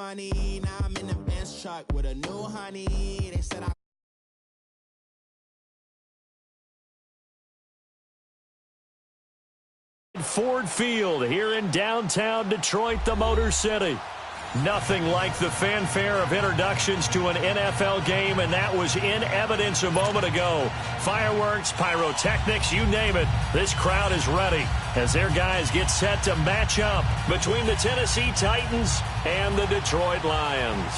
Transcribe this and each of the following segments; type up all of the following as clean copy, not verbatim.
money. Now I'm in the Benz truck with a new honey. They said I Ford Field here in downtown Detroit, the Motor City. Nothing like the fanfare of introductions to an NFL game, and that was in evidence a moment ago. Fireworks, pyrotechnics, you name it. This crowd is ready as their guys get set to match up between the Tennessee Titans and the Detroit Lions.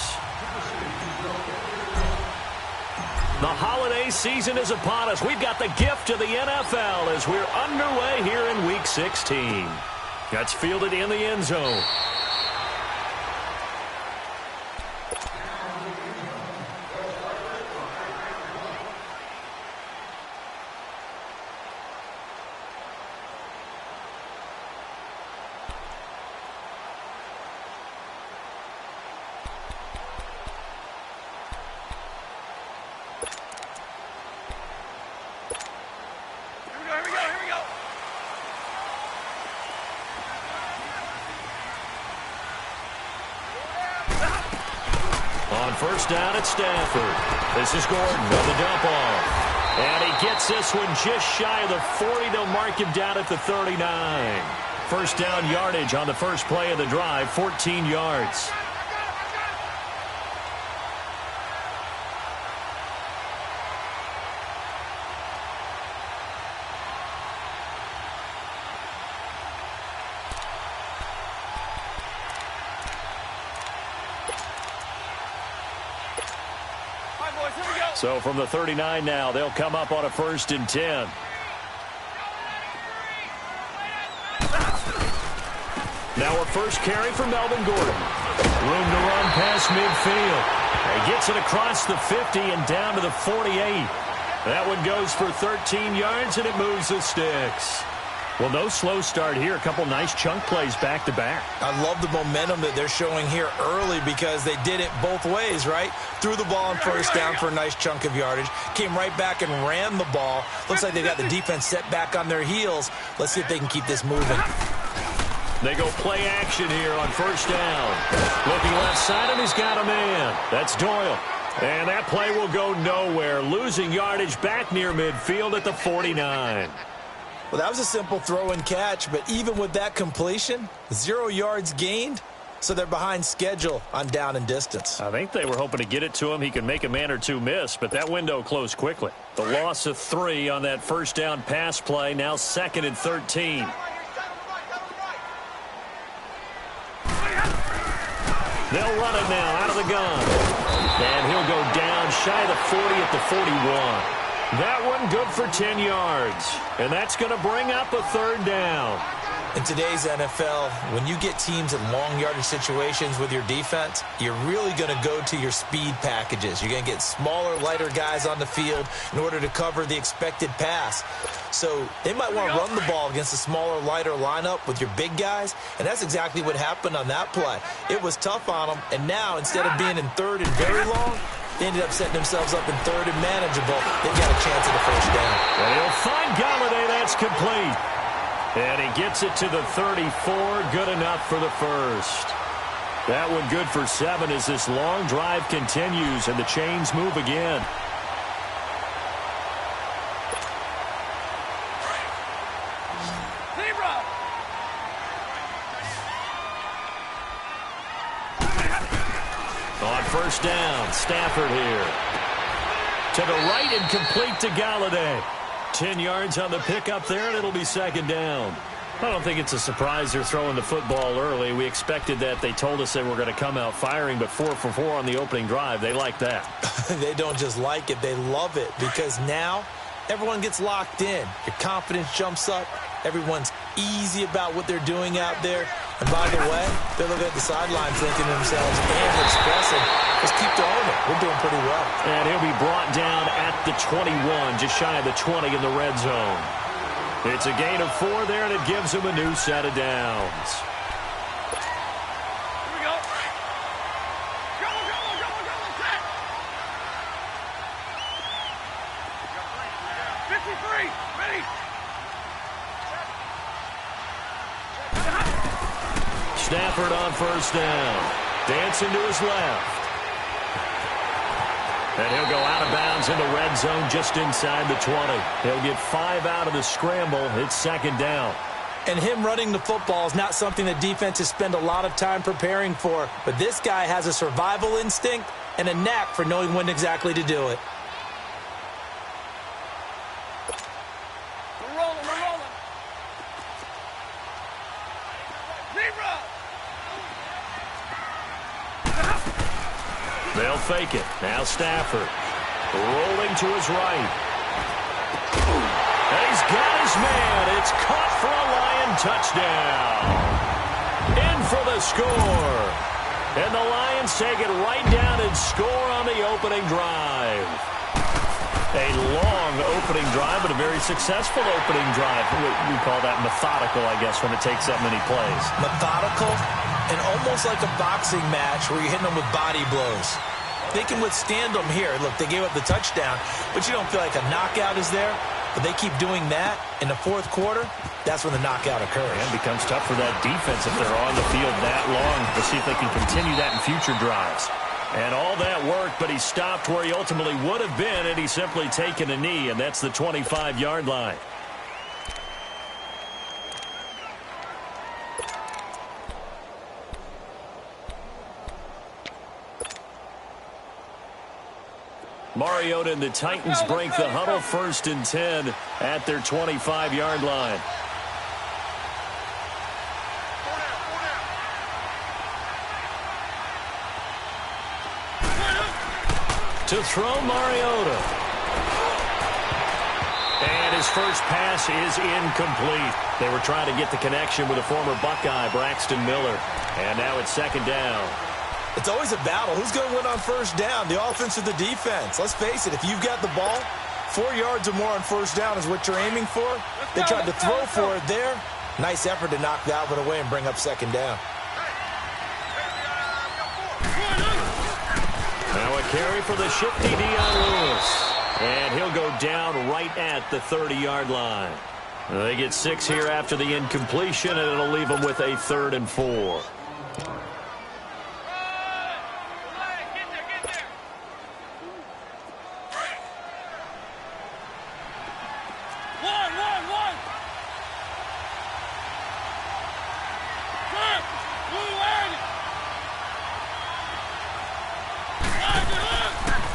The holiday season is upon us. We've got the gift of the NFL as we're underway here in Week 16. That's fielded in the end zone. On first down at Stafford. This is Gordon with the dump off. And he gets this one just shy of the 40. They'll mark him down at the 39. First down yardage on the first play of the drive, 14 yards. So from the 39 now, they'll come up on a 1st and 10. Now a first carry for Melvin Gordon. Room to run past midfield. He gets it across the 50 and down to the 48. That one goes for 13 yards, and it moves the sticks. Well, no slow start here. A couple nice chunk plays back-to-back. I love the momentum that they're showing here early because they did it both ways, right? Threw the ball on first down for a nice chunk of yardage. Came right back and ran the ball. Looks like they've got the defense set back on their heels. Let's see if they can keep this moving. They go play action here on first down. Looking left side, and he's got a man. That's Doyle. And that play will go nowhere. Losing yardage back near midfield at the 49. Well, that was a simple throw and catch, but even with that completion, 0 yards gained, so they're behind schedule on down and distance. I think they were hoping to get it to him. He could make a man or two miss, but that window closed quickly. The loss of 3 on that first down pass play, now 2nd and 13. They'll run it now out of the gun. And he'll go down shy of the 40 at the 41. That one good for 10 yards. And that's going to bring up a 3rd down. In today's NFL, when you get teams in long yardage situations with your defense, you're really going to go to your speed packages. You're going to get smaller, lighter guys on the field in order to cover the expected pass. So they might want to run the ball against a smaller, lighter lineup with your big guys, and that's exactly what happened on that play. It was tough on them, and now instead of being in 3rd and very long, they ended up setting themselves up in 3rd and manageable. They've got a chance at a first down. And he'll find Galladay. That's complete. And he gets it to the 34. Good enough for the first. That one good for 7 as this long drive continues and the chains move again. On first down, Stafford here. To the right and complete to Galladay. 10 yards on the pickup there, and it'll be 2nd down. I don't think it's a surprise they're throwing the football early. We expected that. They told us they were going to come out firing, but 4 for 4 on the opening drive. They like that. They don't just like it, they love it, because now everyone gets locked in. Your confidence jumps up. Everyone's easy about what they're doing out there. And by the way, they're looking at the sidelines thinking to themselves and expressing, let's keep throwing it. We're doing pretty well. And he'll be brought down at the 21, just shy of the 20 in the red zone. It's a gain of 4 there, and it gives him a new set of downs. Here we go. Go, go, go, go, set. 53, ready. Stafford on first down. Dancing to his left. And he'll go out of bounds in the red zone just inside the 20. He'll get 5 out of the scramble. It's second down. And him running the football is not something that defenses spend a lot of time preparing for. But this guy has a survival instinct and a knack for knowing when exactly to do it. We're rolling, we're rolling. They'll fake it. Now Stafford rolling to his right. And he's got his man. It's caught for a Lion touchdown. In for the score. And the Lions take it right down and score on the opening drive. A long opening drive, but a very successful opening drive. We call that methodical, I guess, when it takes that many plays. Methodical and almost like a boxing match where you're hitting them with body blows. They can withstand them here. Look, they gave up the touchdown, but you don't feel like a knockout is there. But they keep doing that in the fourth quarter. That's when the knockout occurs. And it becomes tough for that defense if they're on the field that long to see if they can continue that in future drives. And all that work, but he stopped where he ultimately would have been, and he's simply taken a knee, and that's the 25-yard line. Mariota and the Titans break the huddle, 1st and 10 at their 25-yard line. To throw Mariota. And his first pass is incomplete. They were trying to get the connection with a former Buckeye, Braxton Miller. And now it's second down. It's always a battle. Who's going to win on first down, the offense or the defense? Let's face it, if you've got the ball, 4 yards or more on first down is what you're aiming for. They tried to throw for it there. Nice effort to knock that one away and bring up second down. Now a carry for the shifty Dion Lewis. And he'll go down right at the 30-yard line. They get 6 here after the incompletion, and it'll leave them with a 3rd and 4.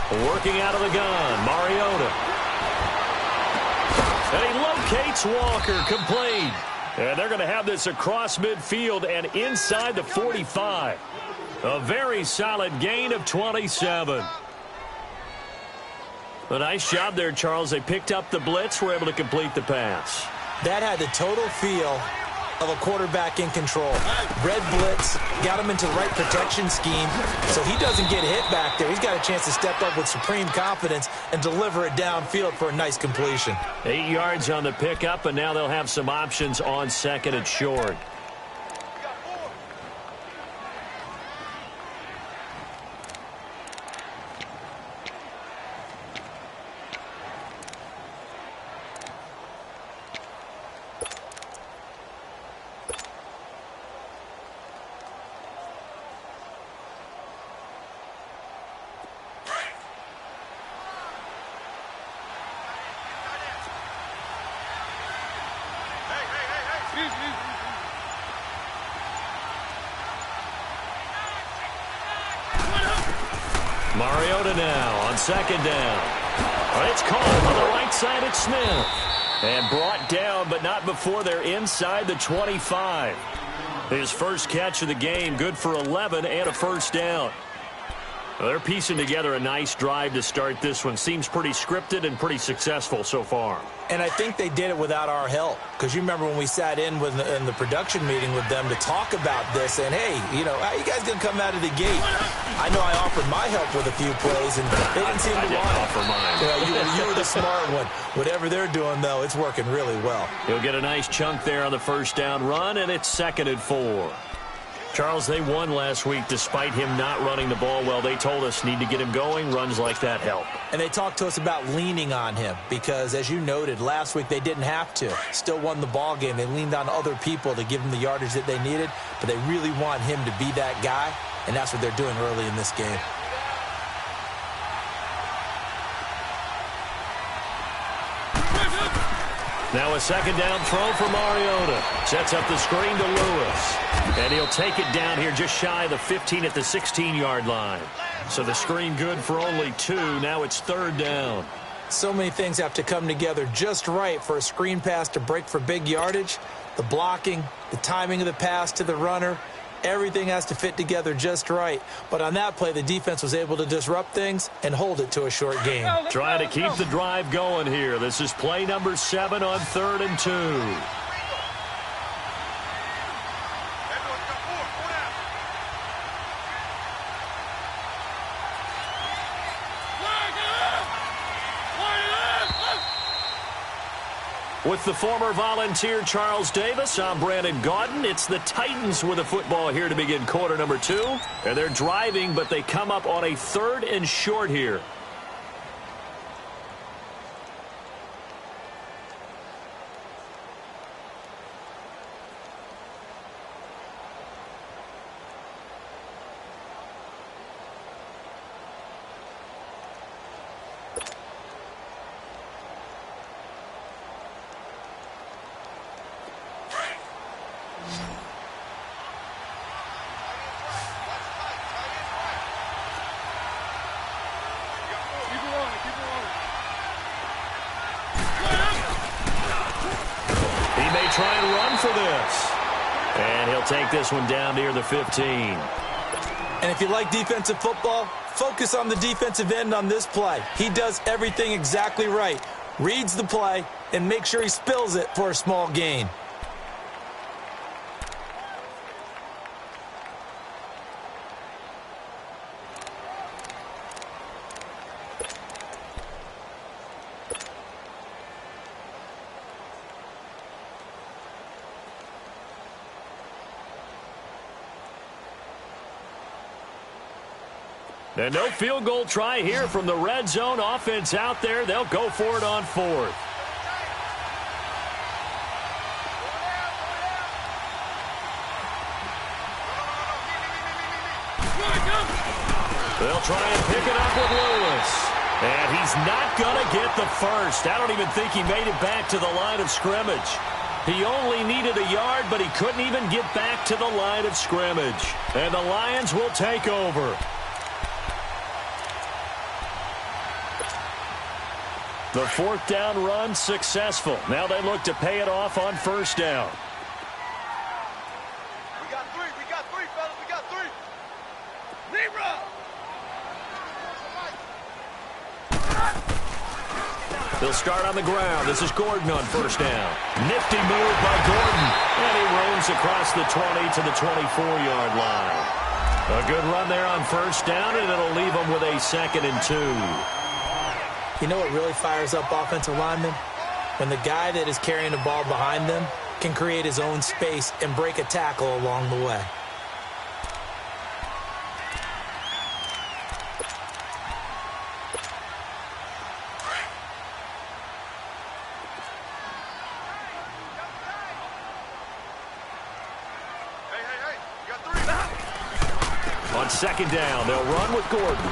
Working out of the gun, Mariota. And he locates Walker, complete. And they're going to have this across midfield and inside the 45. A very solid gain of 27. A nice job there, Charles. They picked up the blitz, were able to complete the pass. That had the total feel of a quarterback in control. Red blitz, got him into the right protection scheme, so he doesn't get hit back there. He's got a chance to step up with supreme confidence and deliver it downfield for a nice completion. 8 yards on the pickup, and now they'll have some options on second and short. Mariota now on second down. It's called on the right side at Smith. And brought down, but not before they're inside the 25. His first catch of the game, good for 11 and a first down. Well, they're piecing together a nice drive to start this one. Seems pretty scripted and pretty successful so far. And I think they did it without our help. Because you remember when we sat in the production meeting with them to talk about this, and hey, you know, how you guys going to come out of the gate? I know I offered my help with a few plays, and they didn't seem to want it. Offer mine. You were the smart one. Whatever they're doing, though, it's working really well. He'll get a nice chunk there on the first down run, and it's second and 4. Charles, they won last week despite him not running the ball well. They told us need to get him going. Runs like that help. And they talked to us about leaning on him because, as you noted, last week they didn't have to. Still won the ball game. They leaned on other people to give them the yardage that they needed, but they really want him to be that guy. and that's what they're doing early in this game. Now a second down throw for Mariota. Sets up the screen to Lewis. And he'll take it down here just shy of the 15 at the 16-yard line. So the screen good for only 2. Now it's third down. So many things have to come together just right for a screen pass to break for big yardage. The blocking, the timing of the pass to the runner, everything has to fit together just right. But on that play, the defense was able to disrupt things and hold it to a short game. Trying to keep the drive going here. This is play number 7 on 3rd and 2. With the former Volunteer Charles Davis, I'm Brandon Gaudin. It's the Titans with the football here to begin quarter number 2. And they're driving, but they come up on a 3rd and short here. Try and run for this. And he'll take this one down near the 15. And if you like defensive football, focus on the defensive end on this play. He does everything exactly right. Reads the play and makes sure he spills it for a small gain. And no field goal try here from the red zone. Offense out there. They'll go for it on 4th. They'll try and pick it up with Lewis. And he's not going to get the first. I don't even think he made it back to the line of scrimmage. He only needed a yard, but he couldn't even get back to the line of scrimmage. And the Lions will take over. The 4th down run successful. Now they look to pay it off on 1st down. We got 3, fellas, we got 3. Libra! They'll start on the ground. This is Gordon on 1st down. Nifty move by Gordon. And he roams across the 20 to the 24-yard line. A good run there on 1st down, and it'll leave them with a 2nd and 2. You know what really fires up offensive linemen? When the guy that is carrying the ball behind them can create his own space and break a tackle along the way. On 2nd down, they'll run with Gordon.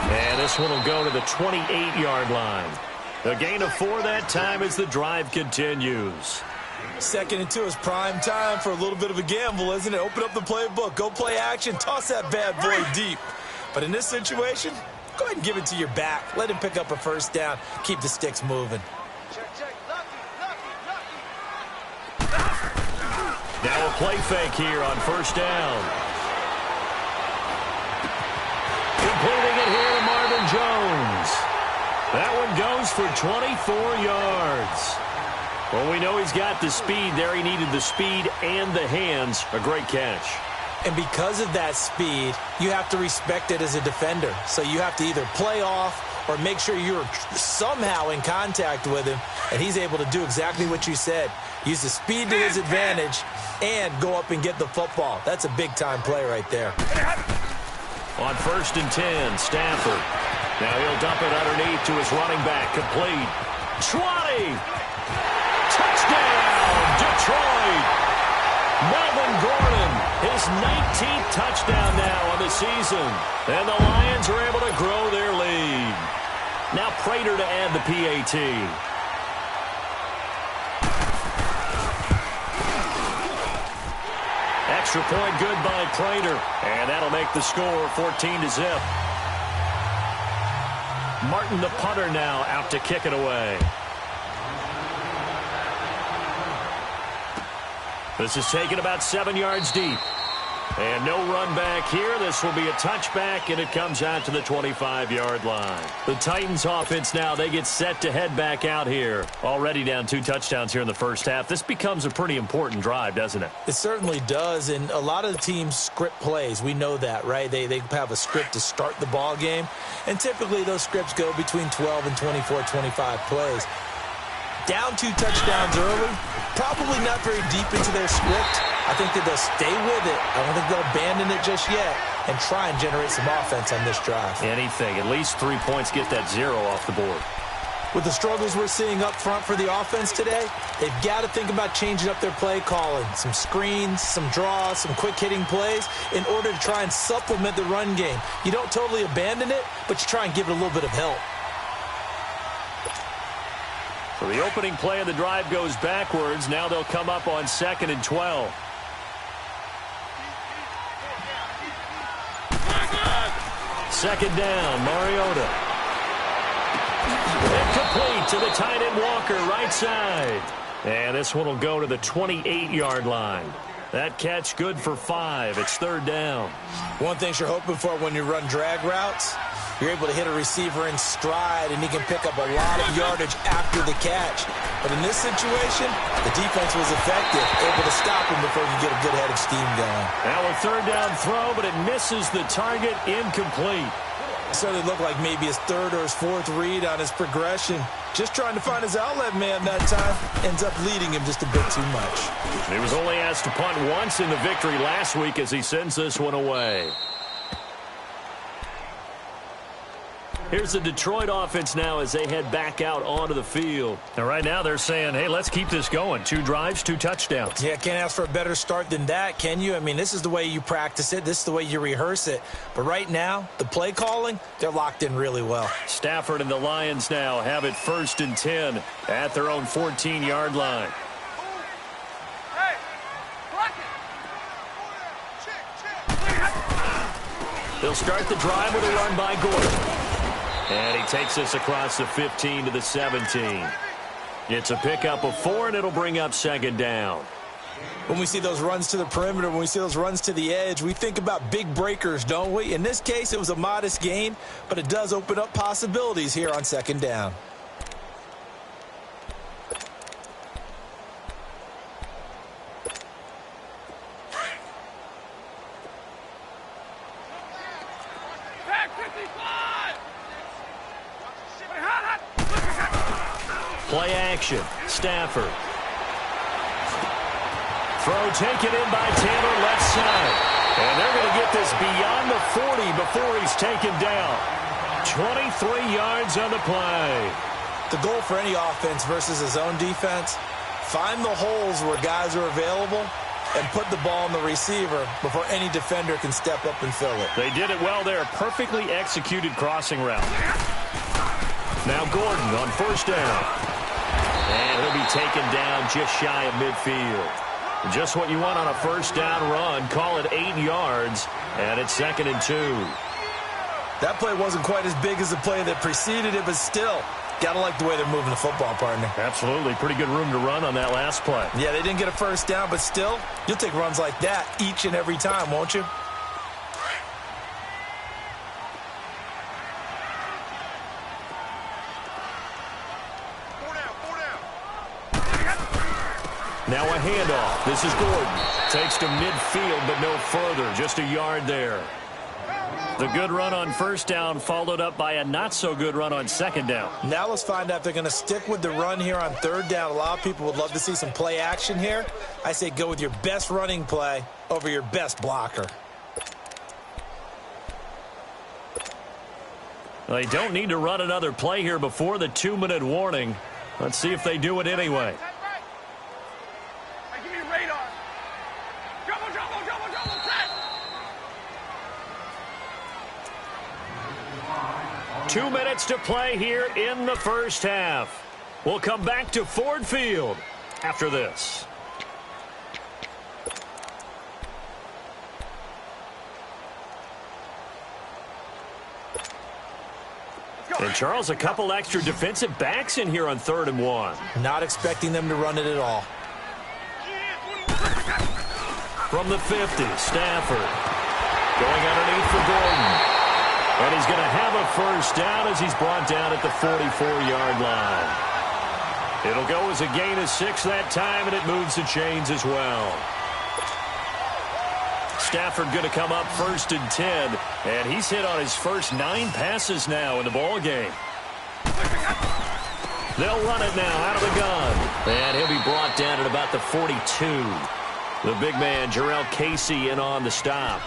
And this one will go to the 28-yard line. A gain of 4 that time as the drive continues. 2nd and 2 is prime time for a little bit of a gamble, isn't it? Open up the playbook, go play action, toss that bad boy deep. But in this situation, go ahead and give it to your back. Let him pick up a 1st down, keep the sticks moving. Check. Lucky. Now a play fake here on 1st down. Completing it here to Marvin Jones. That one goes for 24 yards. Well, we know he's got the speed there. He needed the speed and the hands. A great catch. And because of that speed, you have to respect it as a defender. So you have to either play off or make sure you're somehow in contact with him, and he's able to do exactly what you said. Use the speed to his advantage and go up and get the football. That's a big-time play right there. On 1st and 10, Stafford. Now he'll dump it underneath to his running back. Complete. 20. Touchdown, Detroit. Melvin Gordon His 19th touchdown now on the season. And the Lions are able to grow their lead. Now Prater to add the PAT. Extra point good by Prater. And that'll make the score 14-0. Martin, the punter, now out to kick it away. This is taken about 7 yards deep. And no run back here. This will be a touchback, and it comes out to the 25-yard line. The Titans offense now, they get set to head back out here. Already down 2 touchdowns here in the first half. This becomes a pretty important drive, doesn't it? It certainly does, and a lot of the teams script plays. We know that, right? They have a script to start the ball game, and typically those scripts go between 12 and 24, 25 plays. Down 2 touchdowns early, probably not very deep into their script. I think that they'll stay with it. I don't think they'll abandon it just yet and try and generate some offense on this drive. Anything. At least 3 points, get that 0 off the board. With the struggles we're seeing up front for the offense today, they've got to think about changing up their play calling. Some screens, some draws, some quick-hitting plays in order to try and supplement the run game. You don't totally abandon it, but you try and give it a little bit of help. So the opening play of the drive goes backwards. Now they'll come up on 2nd and 12. Second down, Mariota. Incomplete to the tight end Walker, right side. And this one will go to the 28-yard line. That catch good for 5. It's 3rd down. One thing you're hoping for when you run drag routes, you're able to hit a receiver in stride, and he can pick up a lot of yardage after the catch. But in this situation, the defense was effective, able to stop him before you get a good head of steam going. Now a 3rd down throw, but it misses the target, incomplete. So it looked like maybe his 3rd or his 4th read on his progression. Just trying to find his outlet man that time. Ends up leading him just a bit too much. He was only asked to punt once in the victory last week as he sends this one away. Here's the Detroit offense now as they head back out onto the field. And right now they're saying, hey, let's keep this going. 2 drives, 2 touchdowns. Yeah, can't ask for a better start than that, can you? I mean, this is the way you practice it. This is the way you rehearse it. But right now, the play calling, they're locked in really well. Stafford and the Lions now have it 1st and 10 at their own 14-yard line. They'll start the drive with a run by Gordon. And he takes us across the 15 to the 17. It's a pickup of 4, and it'll bring up 2nd down. When we see those runs to the perimeter, when we see those runs to the edge, we think about big breakers, don't we? In this case, it was a modest gain, but it does open up possibilities here on 2nd down. Play action. Stafford. Throw taken in by Taylor left side. And they're going to get this beyond the 40 before he's taken down. 23 yards on the play. The goal for any offense versus his own defense, find the holes where guys are available and put the ball on the receiver before any defender can step up and fill it. They did it well there. Perfectly executed crossing route. Now Gordon on 1st down. And he'll be taken down just shy of midfield. Just what you want on a 1st down run. Call it 8 yards, and it's 2nd and 2. That play wasn't quite as big as the play that preceded it, but still, gotta like the way they're moving the football, partner. Absolutely. Pretty good room to run on that last play. Yeah, they didn't get a 1st down, but still, you'll take runs like that each and every time, won't you? Now a handoff. This is Gordon. Takes to midfield, but no further. Just a yard there. The good run on 1st down followed up by a not-so-good run on 2nd down. Now let's find out if they're going to stick with the run here on 3rd down. A lot of people would love to see some play action here. I say go with your best running play over your best blocker. They don't need to run another play here before the 2-minute warning. Let's see if they do it anyway. Hey, give me radar. Double, double, double, double. 2 minutes to play here in the first half. We'll come back to Ford Field after this. And, Charles, a couple extra defensive backs in here on 3rd and 1. Not expecting them to run it at all. From the 50, Stafford going underneath for Gordon. And he's going to have a first down as he's brought down at the 44-yard line. It'll go as a gain of 6 that time, and it moves the chains as well. Stafford going to come up 1st and 10, and he's hit on his first 9 passes now in the ball game. They'll run it now out of the gun, and he'll be brought down at about the 42. The big man, Jarrell Casey, in on the stop.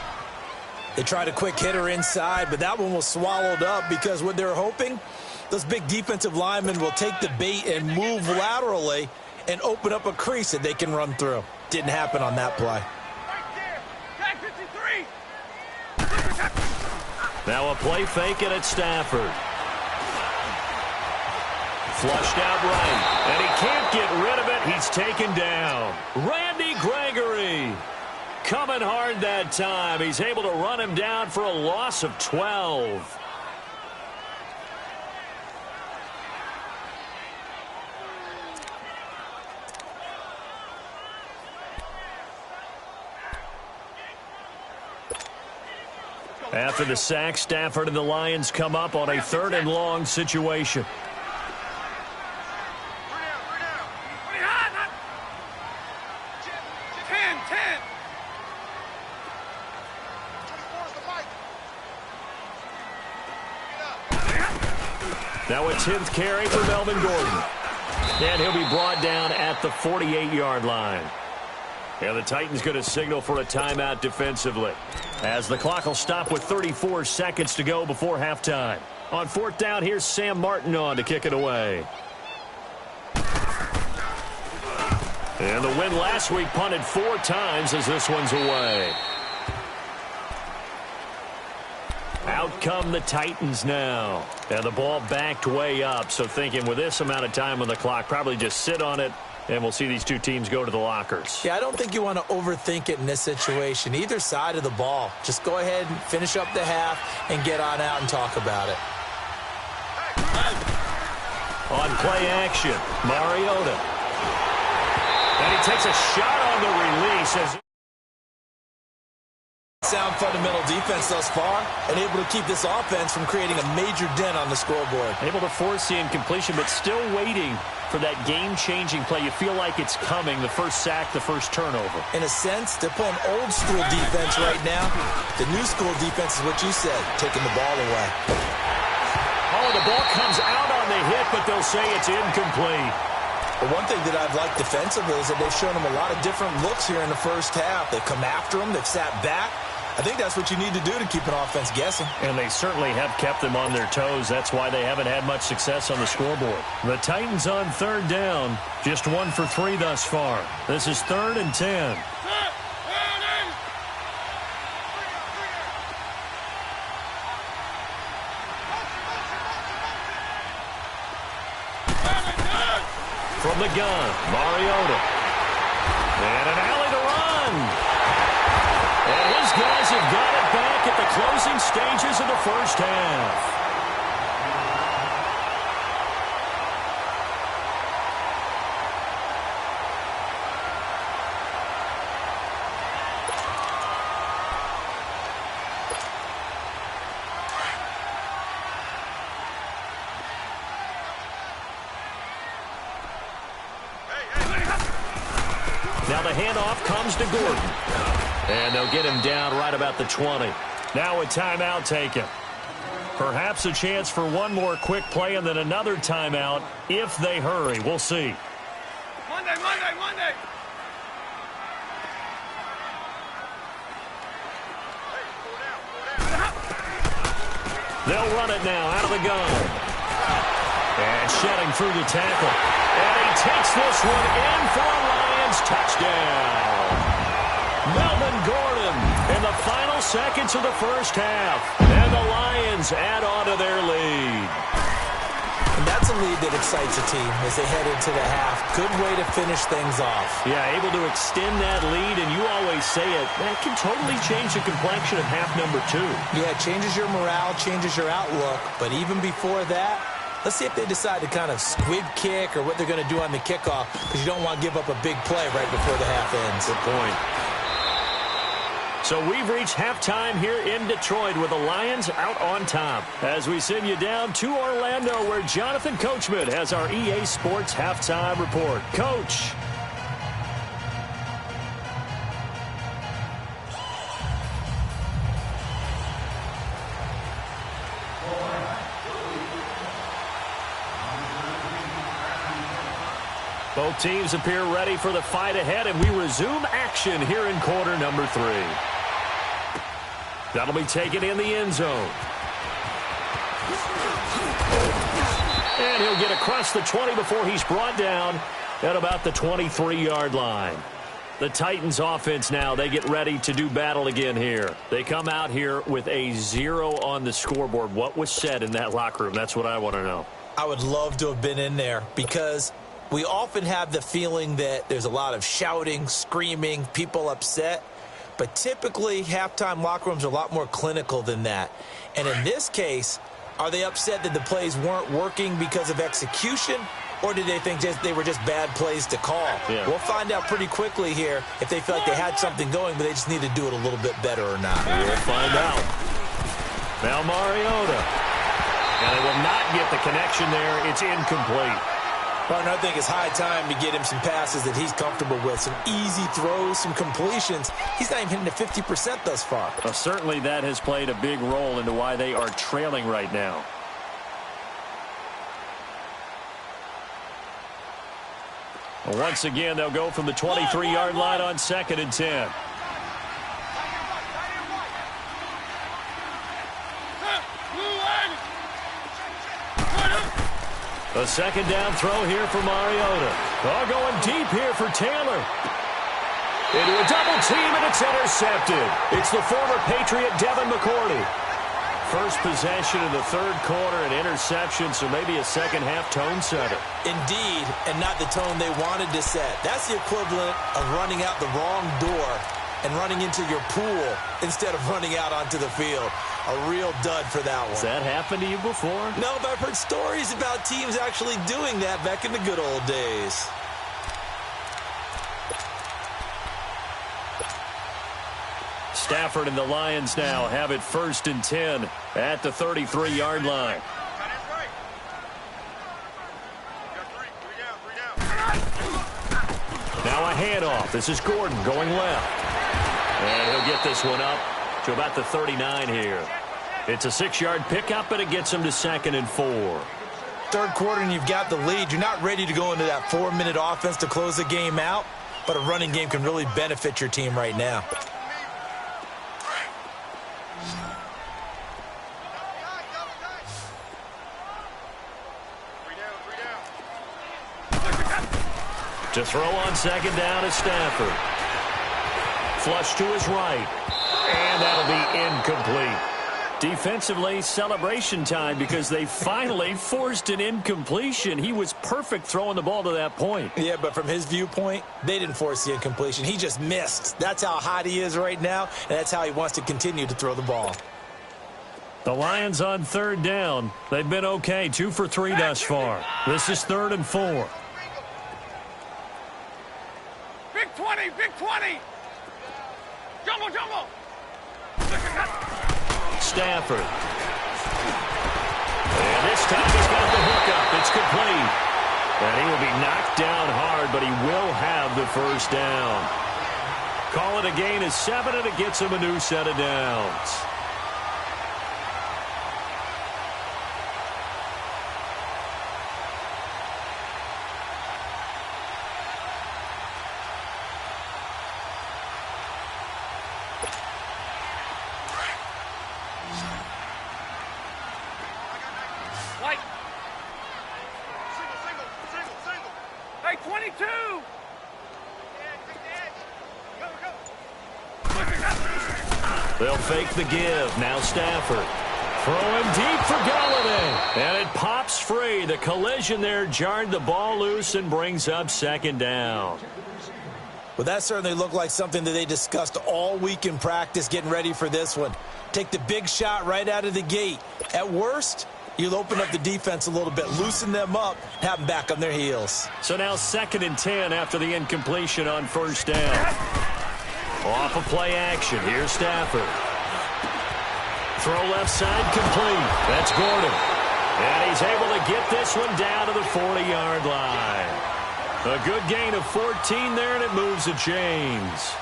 They tried a quick hitter inside, but that one was swallowed up because what they're hoping, those big defensive linemen will take the bait and move laterally and open up a crease that they can run through. Didn't happen on that play. Now a play fake it at Stafford. Flushed out right, and he can't get rid of it. He's taken down. Randy Gregory coming hard that time. He's able to run him down for a loss of 12. After the sack, Stafford and the Lions come up on a 3rd and long situation. Now a 10th carry for Melvin Gordon. And he'll be brought down at the 48-yard line. And the Titans going to signal for a timeout defensively, as the clock will stop with 34 seconds to go before halftime. On 4th down, here's Sam Martin on to kick it away. And the win last week punted 4 times as this one's away. Out come the Titans now. And the ball backed way up, so thinking with this amount of time on the clock, probably just sit on it, and we'll see these two teams go to the lockers. Yeah, I don't think you want to overthink it in this situation. Either side of the ball. Just go ahead and finish up the half and get on out and talk about it. On play action, Mariota. And he takes a shot on the release. Sound fundamental defense thus far, and able to keep this offense from creating a major dent on the scoreboard. Able to force the incompletion, but still waiting for that game-changing play. You feel like it's coming, the first sack, the first turnover. In a sense, they're playing old-school defense right now. The new-school defense is what you said, taking the ball away. Oh, the ball comes out on the hit, but they'll say it's incomplete. But one thing that I've liked defensively is that they've shown them a lot of different looks here in the first half. They've come after them. They've sat back. I think that's what you need to do to keep an offense guessing. And they certainly have kept them on their toes. That's why they haven't had much success on the scoreboard. The Titans on 3rd down. Just 1 for 3 thus far. This is 3rd and 10. From the gun, Mariota. And an alley to run. And his guys have got it back at the closing stages of the first half. Now the handoff comes to Gordon. And they'll get him down right about the 20. Now a timeout taken. Perhaps a chance for one more quick play and then another timeout if they hurry. We'll see. Monday. They'll run it now out of the gun. And shedding through the tackle. And he takes this one in for a Lions touchdown. Melvin Gordon in the final seconds of the first half. And the Lions add on to their lead. a lead that excites a team as they head into the half. Good way to finish things off. Yeah, able to extend that lead, and you always say it, that can totally change the complexion of half number 2. Yeah, it changes your morale, changes your outlook. But even before that, let's see if they decide to kind of squib kick or what they're going to do on the kickoff, because you don't want to give up a big play right before the half ends. Good point. So we've reached halftime here in Detroit with the Lions out on top. As we send you down to Orlando, where Jonathan Coachman has our EA Sports halftime report. Coach. Both teams appear ready for the fight ahead, and we resume action here in quarter number 3. That'll be taken in the end zone. And he'll get across the 20 before he's brought down at about the 23-yard line. The Titans offense now, they get ready to do battle again here. They come out here with a 0 on the scoreboard. What was said in that locker room? That's what I want to know. I would love to have been in there, because we often have the feeling that there's a lot of shouting, screaming, people upset. But typically, halftime locker rooms are a lot more clinical than that. And in this case, are they upset that the plays weren't working because of execution? Or did they think they were just bad plays to call? Yeah. We'll find out pretty quickly here if they feel like they had something going, but they just need to do it a little bit better or not. We'll find out. Now Mariota. And they will not get the connection there. It's incomplete. Partner, I think it's high time to get him some passes that he's comfortable with. Some easy throws, some completions. He's not even hitting the 50% thus far. Well, certainly that has played a big role into why they are trailing right now. Well, once again, they'll go from the 23-yard line on 2nd and 10. A second down throw here for Mariota. Oh, going deep here for Taylor. Into a double team, and it's intercepted. It's the former Patriot Devin McCourty. First possession of the third quarter, an interception, so maybe a second-half tone setter. Indeed, and not the tone they wanted to set. That's the equivalent of running out the wrong door and running into your pool instead of running out onto the field. A real dud for that one. Has that happened to you before? No, but I've heard stories about teams actually doing that back in the good old days. Stafford and the Lions now have it 1st and 10 at the 33-yard line. Now a handoff. This is Gordon going left. And he'll get this one up to about the 39 here. It's a 6-yard pickup, and it gets him to 2nd and 4. Third quarter, and you've got the lead. You're not ready to go into that 4-minute offense to close the game out, but a running game can really benefit your team right now. To throw on 2nd down is Stafford. Flush to his right. And that'll be incomplete. Defensively, celebration time because they finally forced an incompletion. He was perfect throwing the ball to that point. Yeah, but from his viewpoint, they didn't force the incompletion. He just missed. That's how hot he is right now, and that's how he wants to continue to throw the ball. The Lions on 3rd down. They've been okay, 2 for 3 thus far. This is 3rd and 4. Big 20, big 20. Jumbo, jumbo. Stafford. And this time he's got the hook up. It's complete. And he will be knocked down hard, but he will have the first down. Call it a gain of 7, and it gets him a new set of downs. Hey, 22! They'll fake the give. Now Stafford. Throwing deep for Galladay. And it pops free. The collision there jarred the ball loose and brings up second down. Well, that certainly looked like something that they discussed all week in practice getting ready for this one. Take the big shot right out of the gate. At worst, you'll open up the defense a little bit, loosen them up, have them back on their heels. So now 2nd and 10 after the incompletion on first down. Off of play action. Here's Stafford. Throw left side complete. That's Gordon. And he's able to get this one down to the 40-yard line. A good gain of 14 there, and it moves the chains.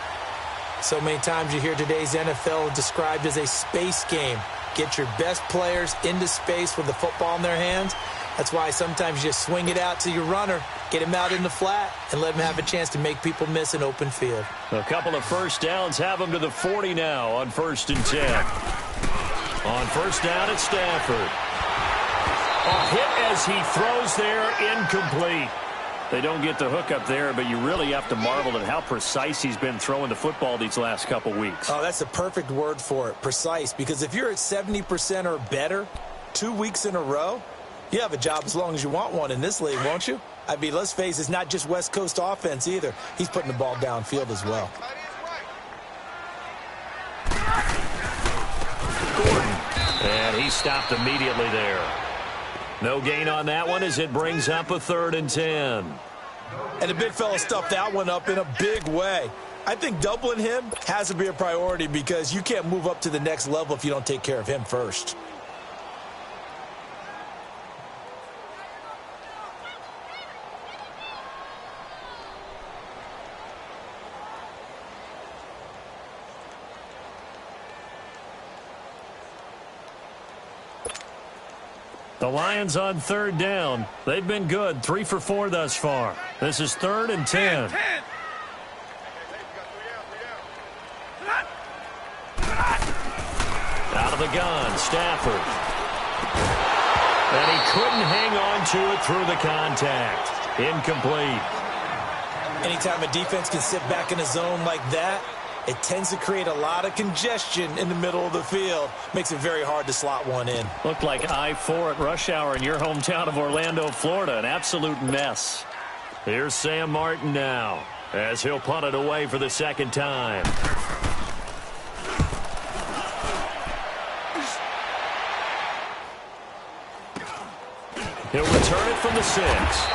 So many times you hear today's NFL described as a space game. Get your best players into space with the football in their hands. That's why sometimes you just swing it out to your runner, get him out in the flat, and let him have a chance to make people miss an open field. A couple of first downs have him to the 40 now on 1st and 10. On first down, it's Stafford. A hit as he throws there, incomplete. They don't get the hook up there, but you really have to marvel at how precise he's been throwing the football these last couple weeks. Oh, that's the perfect word for it, precise. Because if you're at 70% or better 2 weeks in a row, you have a job as long as you want one in this league, won't you? I mean, let's face it, it's not just West Coast offense either. He's putting the ball downfield as well. Gordon. And he stopped immediately there. No gain on that one as it brings up a 3rd and 10. And the big fella stuffed that one up in a big way. I think doubling him has to be a priority because you can't move up to the next level if you don't take care of him first. The Lions on 3rd down. They've been good, 3 for 4 thus far. This is 3rd and 10. Out of the gun, Stafford. And he couldn't hang on to it through the contact. Incomplete. Anytime a defense can sit back in a zone like that, it tends to create a lot of congestion in the middle of the field. Makes it very hard to slot one in. Looked like I-4 at rush hour in your hometown of Orlando, Florida. An absolute mess. Here's Sam Martin now as he'll punt it away for the 2nd time. He'll return it from the 6.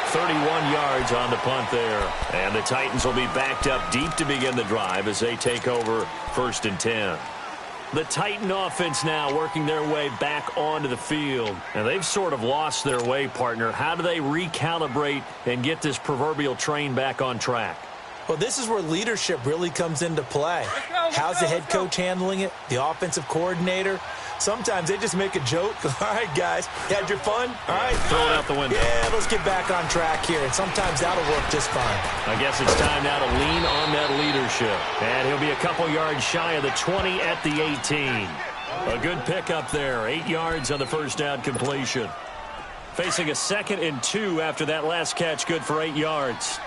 31 yards on the punt there. And the Titans will be backed up deep to begin the drive as they take over 1st and 10. The Titan offense now working their way back onto the field. And they've sort of lost their way, partner. How do they recalibrate and get this proverbial train back on track? Well, this is where leadership really comes into play. How's the head coach handling it? The offensive coordinator? Sometimes they just make a joke. All right, guys, you had your fun? All right. Throw it out the window. Yeah, let's get back on track here. And sometimes that'll work just fine. I guess it's time now to lean on that leadership. And he'll be a couple yards shy of the 20 at the 18. A good pickup there. 8 yards on the first down completion. Facing a 2nd and 2 after that last catch, good for 8 yards.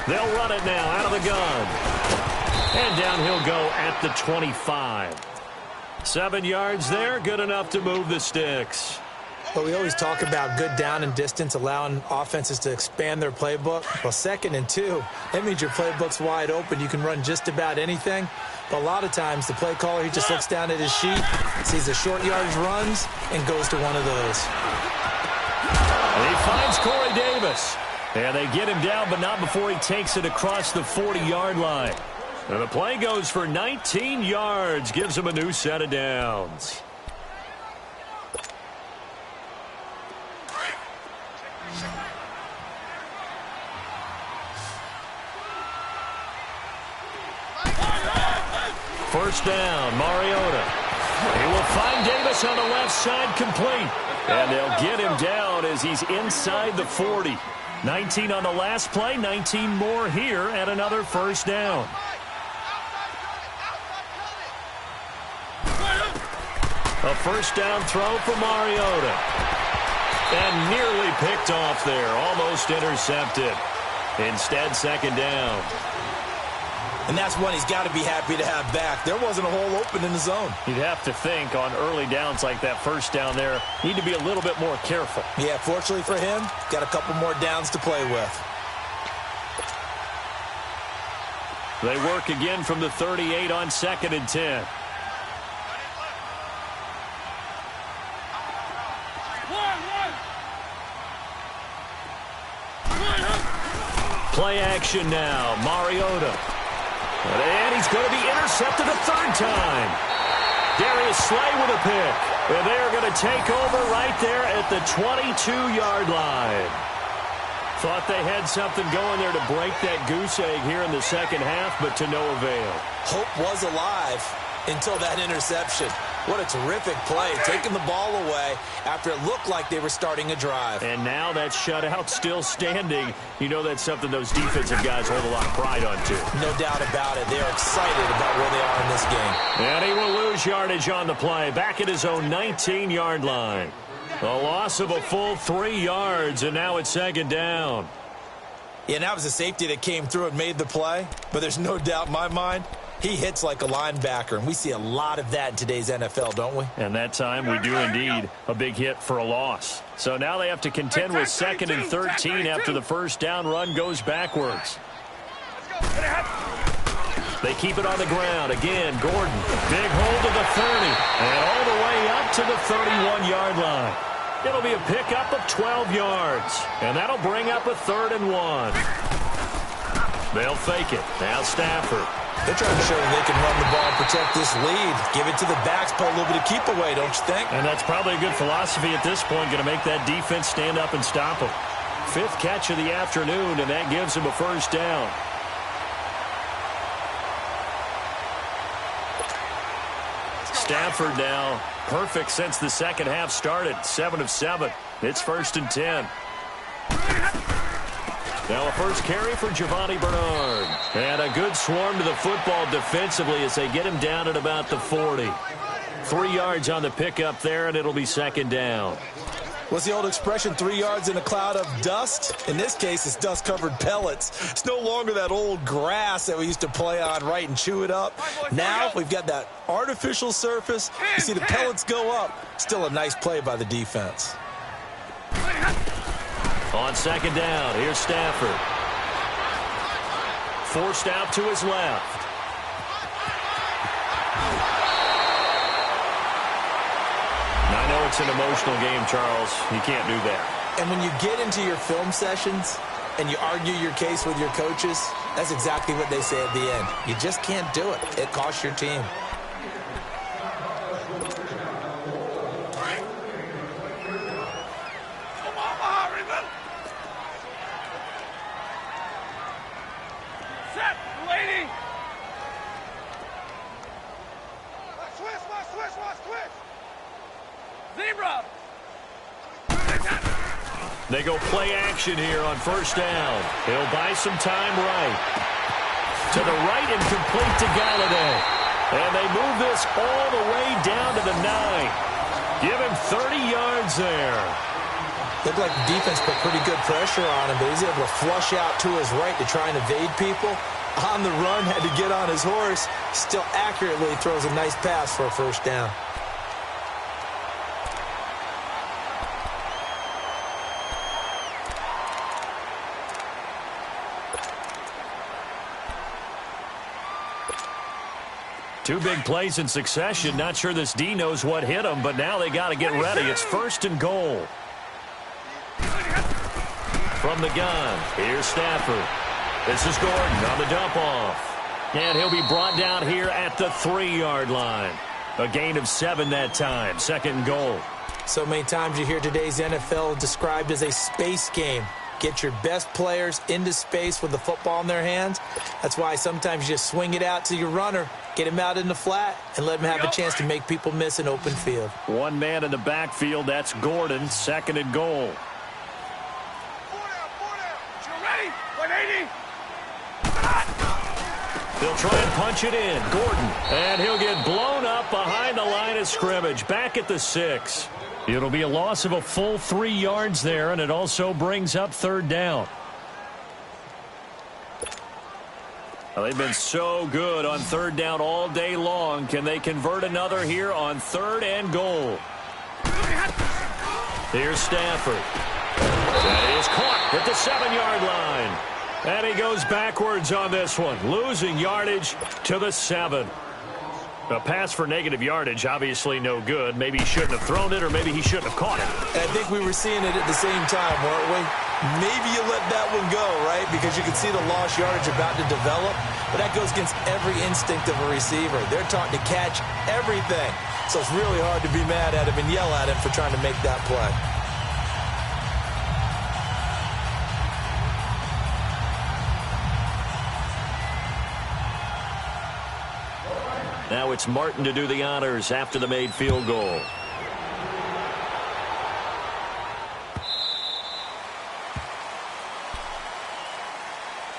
They'll run it now out of the gun. And down he'll go at the 25. 7 yards there, good enough to move the sticks. Well, we always talk about good down and distance, allowing offenses to expand their playbook. Well, 2nd and 2, that means your playbook's wide open. You can run just about anything. But a lot of times, the play caller, he just looks down at his sheet, sees the short yardage runs, and goes to one of those. And he finds Corey Davis. And they get him down, but not before he takes it across the 40-yard line. And the play goes for 19 yards, gives him a new set of downs. First down, Mariota. He will find Davis on the left side, complete. And they'll get him down as he's inside the 40. 19 on the last play, 19 more here at another first down. A first down throw for Mariota. And nearly picked off there, almost intercepted. Instead, 2nd down. And that's one he's got to be happy to have back. There wasn't a hole open in the zone. You'd have to think on early downs like that first down there, need to be a little bit more careful. Yeah, fortunately for him, got a couple more downs to play with. They work again from the 38 on 2nd and 10. Play action now, Mariota. And he's going to be intercepted a third time. Darius Slay with a pick. And they're going to take over right there at the 22-yard line. Thought they had something going there to break that goose egg here in the second half, but to no avail. Hope was alive until that interception. What a terrific play, taking the ball away after it looked like they were starting a drive. And now that shutout still standing. You know that's something those defensive guys hold a lot of pride on, too. No doubt about it. They are excited about where they are in this game. And he will lose yardage on the play, back at his own 19-yard line. A loss of a full 3 yards, and now it's 2nd down. Yeah, and that was a safety that came through and made the play, but there's no doubt in my mind, he hits like a linebacker, and we see a lot of that in today's NFL, don't we? And that time we do indeed a big hit for a loss. So now they have to contend with 2nd and 13 after the first down run goes backwards. They keep it on the ground. Again, Gordon, big hold to the 30, and all the way up to the 31-yard line. It'll be a pickup of 12 yards, and that'll bring up a 3rd and 1. They'll fake it. Now Stafford. They're trying to show that they can run the ball and protect this lead. Give it to the backs, play a little bit of keep away, don't you think? And that's probably a good philosophy at this point, going to make that defense stand up and stop them. 5th catch of the afternoon, and that gives him a first down. Stafford now perfect since the second half started. 7 of 7. It's 1st and 10. Now a first carry for Giovanni Bernard. And a good swarm to the football defensively as they get him down at about the 40. 3 yards on the pickup there, and it'll be 2nd down. What's the old expression, 3 yards in a cloud of dust? In this case, it's dust-covered pellets. It's no longer that old grass that we used to play on, right, and chew it up. Now we've got that artificial surface. You see the pellets go up. Still a nice play by the defense. On 2nd down, here's Stafford. Forced out to his left. I know it's an emotional game, Charles. You can't do that. And when you get into your film sessions and you argue your case with your coaches, that's exactly what they say at the end. You just can't do it. It costs your team. They go play action here on 1st down. He'll buy some time right. To the right and complete to Galladay. And they move this all the way down to the 9. Give him 30 yards there. Looked like the defense put pretty good pressure on him, but he's able to flush out to his right to try and evade people. On the run, had to get on his horse. Still accurately throws a nice pass for a 1st down. Two big plays in succession. Not sure this D knows what hit him, but now they got to get ready. It's 1st and goal. From the gun, here's Stafford. This is Gordon on the dump off. And he'll be brought down here at the 3-yard line. A gain of 7 that time. 2nd and goal. So many times you hear today's NFL described as a space game. Get your best players into space with the football in their hands. That's why sometimes you just swing it out to your runner, get him out in the flat, and let him have a chance to make people miss an open field. One man in the backfield, that's Gordon, 2nd and goal. 4 down. You ready? 180. They'll try and punch it in. Gordon, and he'll get blown up behind the line of scrimmage, back at the 6. It'll be a loss of a full 3 yards there, and it also brings up 3rd down. Well, they've been so good on third down all day long. Can they convert another here on 3rd and goal? Here's Stafford. That is caught at the 7-yard line. And he goes backwards on this one, losing yardage to the 7. A pass for negative yardage, obviously no good. Maybe he shouldn't have thrown it, or maybe he shouldn't have caught it. I think we were seeing it at the same time, weren't we? Maybe you let that one go, right? Because you can see the lost yardage about to develop. But that goes against every instinct of a receiver. They're taught to catch everything. So it's really hard to be mad at him and yell at him for trying to make that play. Now it's Martin to do the honors after the made field goal.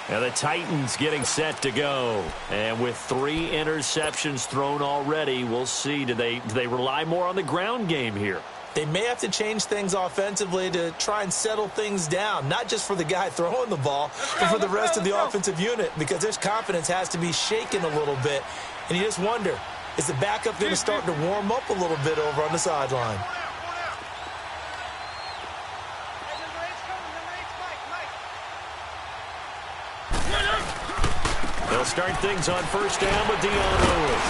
Now the Titans getting set to go. And with 3 interceptions thrown already, we'll see. Do they rely more on the ground game here? They may have to change things offensively to try and settle things down, not just for the guy throwing the ball, but for the rest of the offensive unit, because their confidence has to be shaken a little bit. And you just wonder, is the backup going to start to warm up a little bit over on the sideline? They'll start things on first down with Dion Lewis.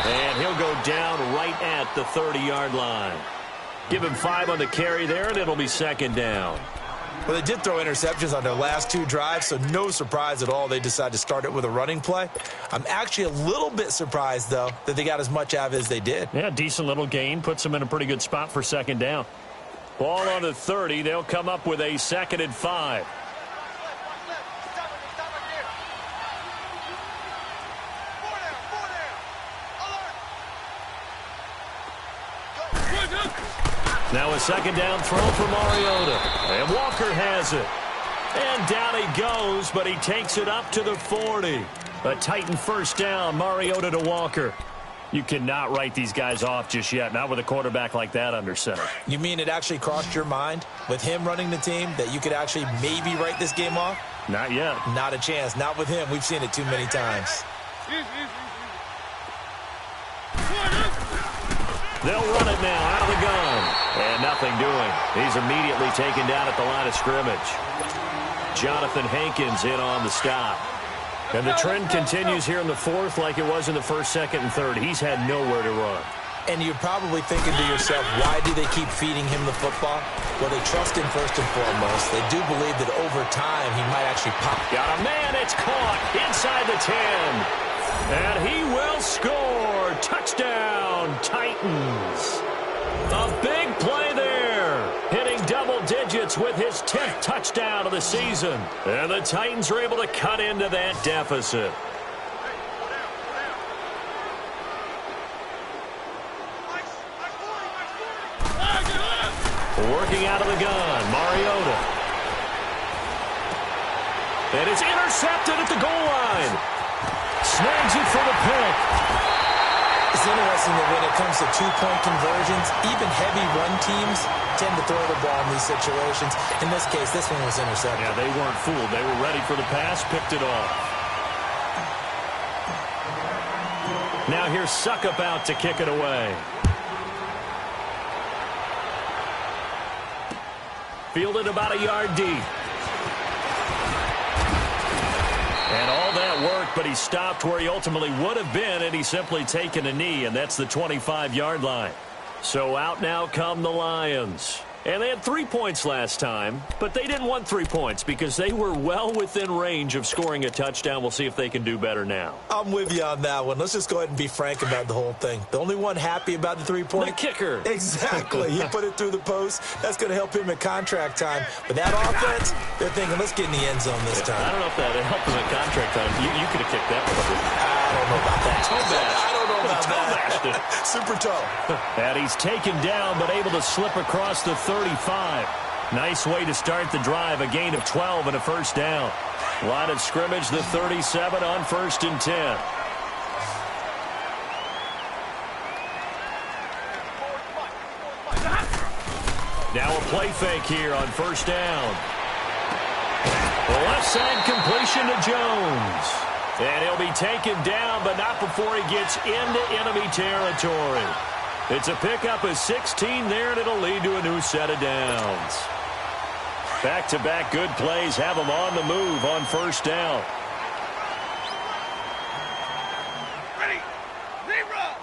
And he'll go down right at the 30-yard line. Give him 5 on the carry there, and it'll be 2nd down. Well, they did throw interceptions on their last 2 drives, so no surprise at all they decided to start it with a running play. I'm actually a little bit surprised, though, that they got as much out of it as they did. Yeah, decent little gain. Puts them in a pretty good spot for 2nd down. Ball on the 30. They'll come up with a 2nd and 5. Now a 2nd down throw for Mariota. And Walker has it. And down he goes, but he takes it up to the 40. A Titan first down, Mariota to Walker. You cannot write these guys off just yet, not with a quarterback like that under center. You mean it actually crossed your mind, with him running the team, that you could actually maybe write this game off? Not yet. Not a chance. Not with him. We've seen it too many times. They'll run it now out of the gun. And nothing doing. He's immediately taken down at the line of scrimmage. Jonathan Hankins in on the stop. And the trend continues here in the 4th like it was in the 1st, 2nd, and 3rd. He's had nowhere to run. And you're probably thinking to yourself, why do they keep feeding him the football? Well, they trust him first and foremost. They do believe that over time he might actually pop. Got a man. It's caught inside the 10. And he will score. Touchdown, Titans. A big play there. Hitting double digits with his 10th touchdown of the season. And the Titans are able to cut into that deficit. Working out of the gun, Mariota. And it's intercepted at the goal line. Snags it for the pick. It's interesting that when it comes to 2-point conversions, even heavy run teams tend to throw the ball in these situations. In this case, this one was intercepted. Yeah, they weren't fooled. They were ready for the pass, picked it off. Now here's Suckup out to kick it away. Fielded about a yard deep. And all that work, but he stopped where he ultimately would have been, and he's simply taken a knee, and that's the 25-yard line. So out now come the Lions. And they had 3 points last time, but they didn't want 3 points because they were well within range of scoring a touchdown. We'll see if they can do better now. I'm with you on that one. Let's just go ahead and be frank about the whole thing. The only one happy about the 3-point? The kicker. Exactly. He put it through the post. That's going to help him at contract time. But that offense, they're thinking, let's get in the end zone this time. I don't know if that helped him at contract time. You could have kicked that one. I don't know about that. I don't know about that. Super toe. And he's taken down, but able to slip across the 35. Nice way to start the drive. A gain of 12 and a first down. Line of scrimmage, the 37 on 1st and 10. Now a play fake here on first down. The left side completion to Jones. And he'll be taken down, but not before he gets into enemy territory. It's a pickup of 16 there, and it'll lead to a new set of downs. Back-to-back good plays have him on the move on first down. Ready. Zebra.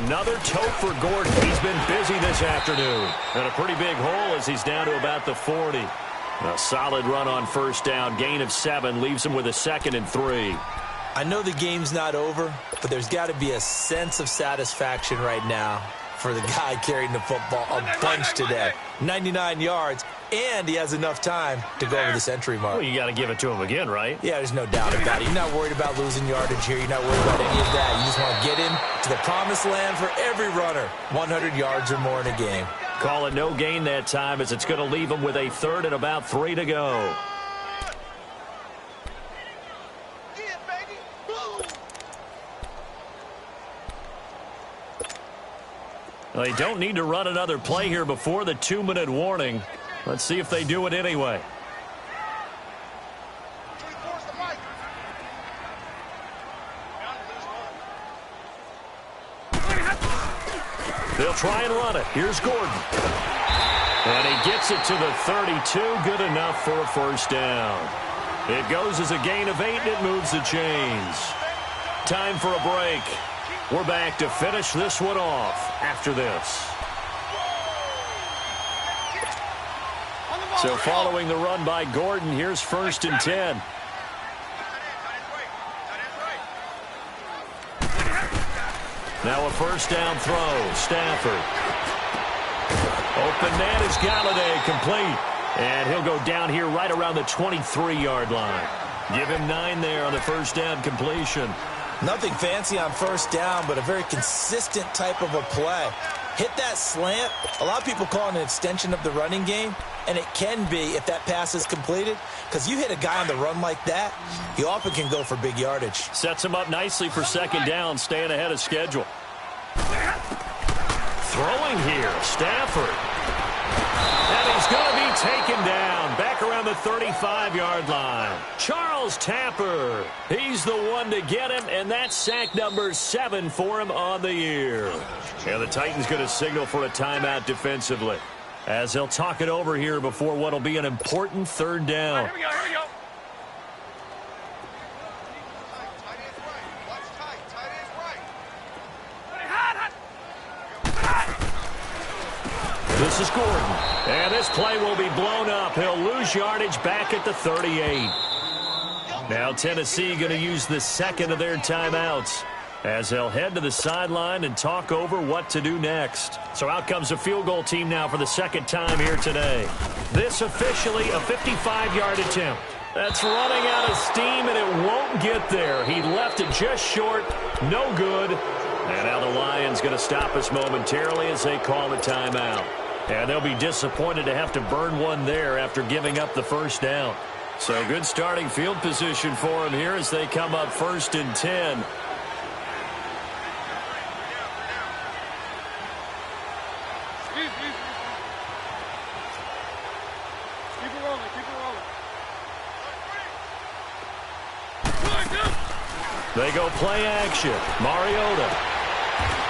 Another tote for Gordon. He's been busy this afternoon. And a pretty big hole as he's down to about the 40. A solid run on first down. Gain of 7 leaves him with a 2nd and 3. I know the game's not over, but there's got to be a sense of satisfaction right now for the guy carrying the football a bunch today. 99 yards, and he has enough time to go over the century mark. Well, you got to give it to him again, right? Yeah, there's no doubt about it. You're not worried about losing yardage here. You're not worried about any of that. You just want to get him to the promised land for every runner. 100 yards or more in a game. Call it no gain that time as it's going to leave him with a 3rd and about 3 to go. Well, they don't need to run another play here before the 2-minute warning. Let's see if they do it anyway. They'll try and run it. Here's Gordon. And he gets it to the 32. Good enough for a first down. It goes as a gain of 8, and it moves the chains. Time for a break. We're back to finish this one off after this. So following the run by Gordon, here's 1st and 10. Now a first down throw. Stafford. Open man is Galladay, complete. And he'll go down here right around the 23-yard line. Give him 9 there on the first down completion. Nothing fancy on first down, but a very consistent type of a play. Hit that slant. A lot of people call it an extension of the running game, and it can be if that pass is completed, because you hit a guy on the run like that, he often can go for big yardage. Sets him up nicely for 2nd down, staying ahead of schedule. Throwing here, Stafford. And he's going to be taken down back around the 35-yard line. Charles Tapper, he's the one to get him, and that's sack number 7 for him on the year. And the Titans going to signal for a timeout defensively as they'll talk it over here before what will be an important 3rd down. Here we go. Here we go. This is Gordon, and this play will be blown up. He'll lose yardage back at the 38. Now Tennessee going to use the 2nd of their timeouts as they'll head to the sideline and talk over what to do next. So out comes a field goal team now for the 2nd time here today. This officially a 55-yard attempt. That's running out of steam, and it won't get there. He left it just short. No good. And now the Lions going to stop us momentarily as they call a timeout. And they'll be disappointed to have to burn one there after giving up the first down. So good starting field position for them here as they come up 1st and 10. Keep it rolling. They go play action. Mariota.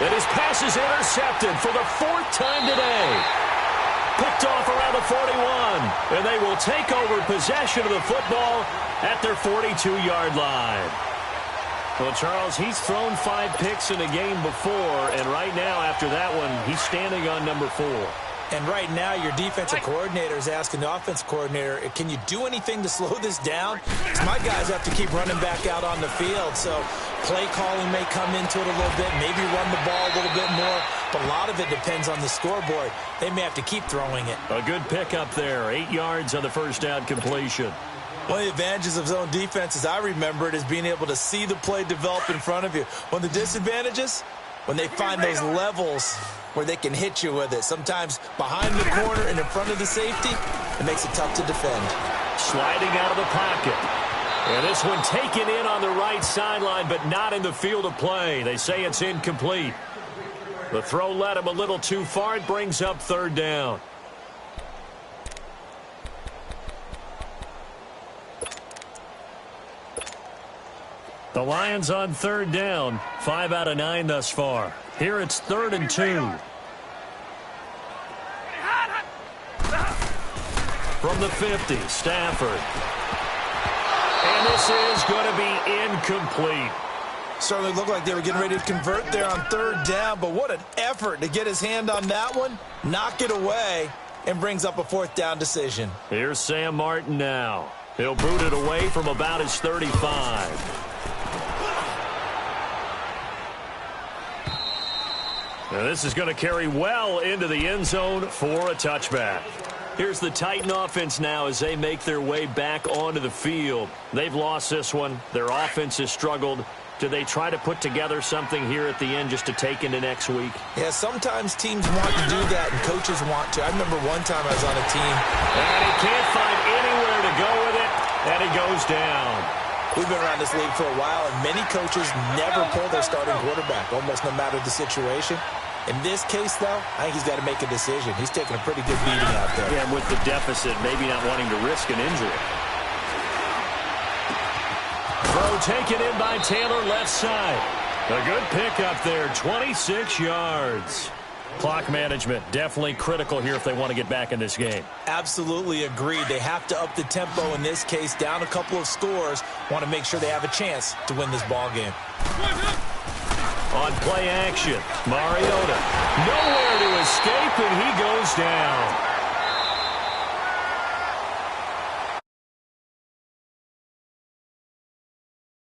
And his pass is intercepted for the 4th time today. Picked off around the 41. And they will take over possession of the football at their 42-yard line. Well, Charles, he's thrown 5 picks in a game before, and right now after that one, he's standing on number 4. And right now, your defensive coordinator is asking the offense coordinator, can you do anything to slow this down? Because my guys have to keep running back out on the field. So play calling may come into it a little bit, maybe run the ball a little bit more. But a lot of it depends on the scoreboard. They may have to keep throwing it. A good pickup there. 8 yards on the first down completion. One of the advantages of zone defense, as I remember it, is being able to see the play develop in front of you. One of the disadvantages, when they find those levels where they can hit you with it. Sometimes behind the corner and in front of the safety, it makes it tough to defend. Sliding out of the pocket. And this one taken in on the right sideline, but not in the field of play. They say it's incomplete. The throw led him a little too far. It brings up 3rd down. The Lions on third down, 5 out of 9 thus far. Here it's 3rd and 2. From the 50, Stafford. And this is going to be incomplete. Certainly looked like they were getting ready to convert there on 3rd down, but what an effort to get his hand on that one, knock it away, and brings up a 4th down decision. Here's Sam Martin now. He'll boot it away from about his 35. Now this is going to carry well into the end zone for a touchback. Here's the Titan offense now as they make their way back onto the field. They've lost this one. Their offense has struggled. Do they try to put together something here at the end just to take into next week? Yeah, sometimes teams want to do that and coaches want to. I remember one time I was on a team. And he can't find anywhere to go with it, and he goes down. We've been around this league for a while, and many coaches never pull their starting quarterback, almost no matter the situation. In this case, though, I think he's got to make a decision. He's taking a pretty good beating out there. Yeah, and with the deficit, maybe not wanting to risk an injury. Throw taken in by Taylor left side. A good pickup there, 26 yards. Clock management, definitely critical here if they want to get back in this game. Absolutely agreed. They have to up the tempo in this case, down a couple of scores. Want to make sure they have a chance to win this ball game. On play action, Mariota. Nowhere to escape, and he goes down.